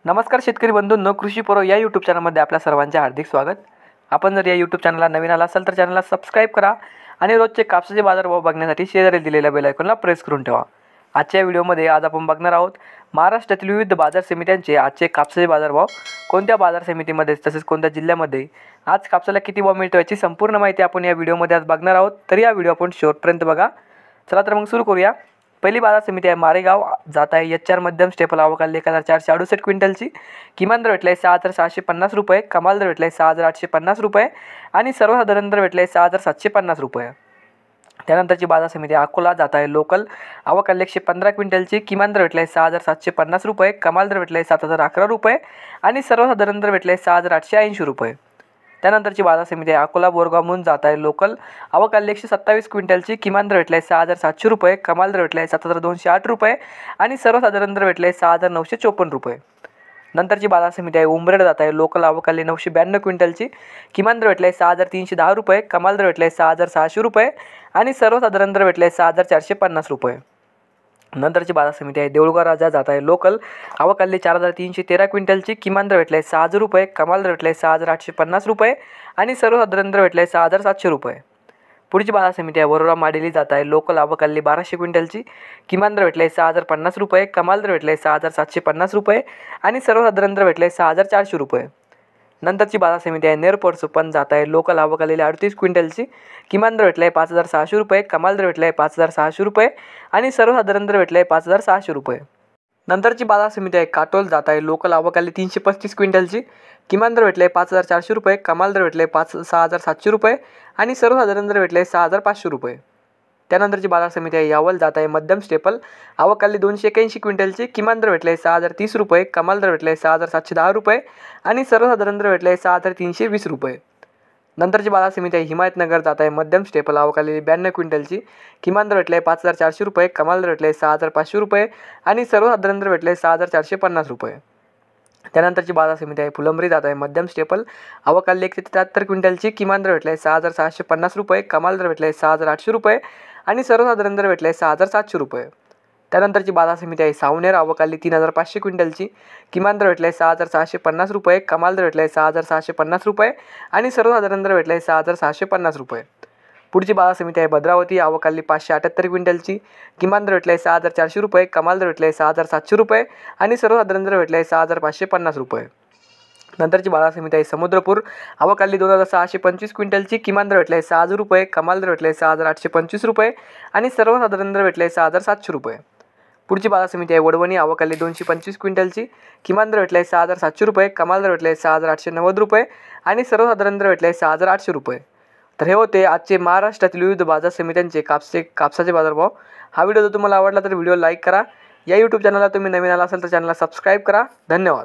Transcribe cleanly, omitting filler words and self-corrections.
नमस्कार शेतकरी बंधूंनो, कृषी पर्व या यूट्यूब चॅनलमध्ये आपल्या सर्वांचे हार्दिक स्वागत। आपण जर या यूट्यूब चॅनलला नवीन आला असाल तर चॅनलला सबस्क्राईब करा आणि रोजचे कापसाचे बाजारभाव बघण्यासाठी शेजारी दिलेल्या बेल आयकॉनला प्रेस करून ठेवा। आजच्या व्हिडिओमध्ये आज आपण बघणार आहोत महाराष्ट्रातील विविध बाजार समित्यांचे आजचे कापसाचे बाजारभाव, कोणत्या बाजार समितीमध्ये तसेच कोणत्या जिल्ह्यामध्ये आज कापसाला किती भाव मिळतो याची संपूर्ण माहिती आपण या व्हिडिओमध्ये आज बघणार आहोत। तर या व्हिडिओ आपण शेवटपर्यंत बघा। चला तर मग सुरू करूया। पहिली बाजार समिती आहे मारेगाव, जात आहे एच आर मध्यम स्टेपल आवकाल 1468 क्विंटलची। किमान दर भेटलाय 6750 रुपये, कमाल दर भेटलाय 6850 रुपये आणि सर्वसाधारण दर भेटलाय 6750 रुपये। त्यानंतरची बाजार समिती अकोला, जात आहे लोकल आवकाल 115 क्विंटलची। किमान दर भेटलाय 6750 रुपये, कमाल दर भेटलाय 7011 रुपये आणि सर्वसाधारण दर भेटलाय 6880 रुपये। त्यानंतरची बाजार समिती आहे अकोला बोरगाव म्हणून, जात आहे लोकल आवकाल 127 क्विंटलची। किमान दर भेटलाय 6700 रुपये, कमाल दर भेटलाय 7208 रुपये आणि सर्वसाधारण दर भेटलाय 6954 रुपये। नंतरची बाजार समिती आहे उमरेड, जात आहे लोकल आवकाल 992 क्विंटलची। किमान दर भेटलाय 6310 रुपये, कमाल दर भेटलाय 6600 रुपये आणि सर्वसाधारण दर भेटलाय 6450 रुपये। नंतरची बाजार समिती आहे देऊळगाव राजा, जात आहे लोकल आवकाल 4313 क्विंटलची। किमान दर भेटलाय 6000 रुपये, कमाल दर भेटलाय 6850 रुपये आणि सर्वसाधारण दर भेटलाय 6700 रुपये। पुढची बाजार समिती आहे वरोरा माडेली, जात आहे लोकल आवकाल 1200 क्विंटलची। किमान दर भेटलाय 6050 रुपये, कमाल दर भेटलाय 6750 रुपये आणि सर्वसाधारण दर भेटलाय 6400 रुपये। नंतरची बाजार समिती आहे नेरपोड सुपन, जात आहे लोकल आवकाल 38 क्विंटलची। किमान दर भेटलाय 5600 रुपये, कमाल दर भेटलाय 5600 रुपये आणि सर्वसाधारण दर भेटलाय 5600 रुपये। नंतरची बाजार समिती आहे काटोल, जात आहे लोकल आवकाल 335 क्विंटलची। किमान दर भेटलाय 5400 रुपये, कमाल दर भेटलाय 6700 रुपये आणि सर्वसाधारण दर भेटलाय 6500 रुपये। त्यानंतरची बाजार समिती आहे यावल, जात आहे मध्यम स्टेपल आवकाल 281 क्विंटलची। किमान दर भेटलाय 6030 रुपये, कमाल दर भेटलाय 6710 रुपये आणि सर्वसाधारण दर भेटलाय 6320 रुपये। नंतरची बाजार समिती आहे हिमायतनगर, जात आहे मध्यम स्टेपल आवकाल 92 क्विंटलची। किमान दर भेटलाय 5400 रुपये, कमाल दर भेटलाय 6500 रुपये आणि सर्वसाधारण दर भेटलाय 6450 रुपये। त्यानंतरची बाजार समिती आहे फुलंब्री, जात आहे मध्यम स्टेपल आवकाल 173 क्विंटलची। किमान दर भेटलाय 6650 रुपये, कमाल दर भेटलाय 6800 रुपये आणि सर्वसाधारण दर भेटलाय 6700 रुपये। त्यानंतरची बाजार समिती आहे सावनेर आवकाल 3500 क्विंटलची। किमान दर भेटलाय 6650 रुपये, कमाल दर भेटलाय 6650 रुपये आणि सर्वसाधारण दर भेटलाय 6650 रुपये। पुढची बाजार समिती आहे भद्रावती आवकाल 578 क्विंटलची। किमान दर भेटलाय 6400 रुपये, कमाल दर भेटलाय 6700 रुपये आणि सर्वसाधारण दर भेटलाय 6550 रुपये। नंतरची बाजार समिती आहे समुद्रपूर आवकाल 2625 क्विंटलची। किमान दर भेटलाय 6000 रुपये, कमाल दर भेटलाय 6825 रुपये आणि सर्वसाधारण दर भेटलाय 6700 रुपये। पुढची बाजार समिती आहे वडवणी आवकाल 225 क्विंटलची। किमान दर भेटलाय 6700 रुपये, कमाल दर भेटलाय 6890 रुपये आणि सर्वसाधारण दर भेटलाय 6800 रुपये। तर हे होते आजचे महाराष्ट्रातील विविध बाजार समित्यांचे कापसाचे बाजारभाव। हा व्हिडिओ जर तुम्हाला आवडला तर व्हिडिओ लाईक करा। या यूट्यूब चॅनलला तुम्ही नवीन आला असाल तर चॅनलला सबस्क्राईब करा। धन्यवाद।